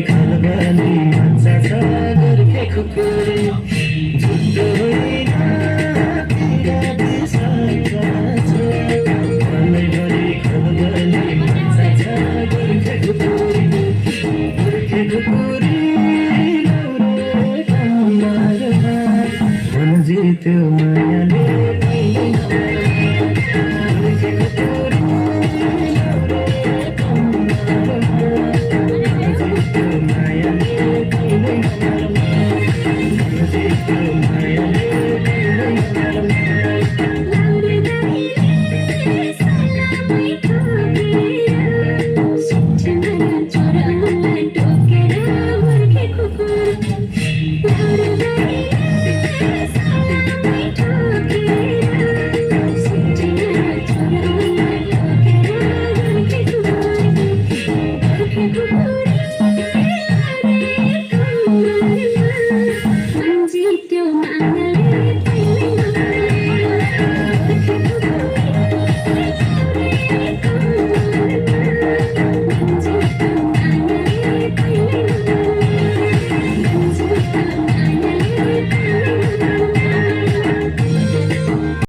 खलबली माछा सागर के खुकुरी झुटो होइन बिरामी सङ्काछ मनैभरि खलबली माछा सागर के खुकुरी लौरे कम्मरमा मन जित्यो मायाले Manjito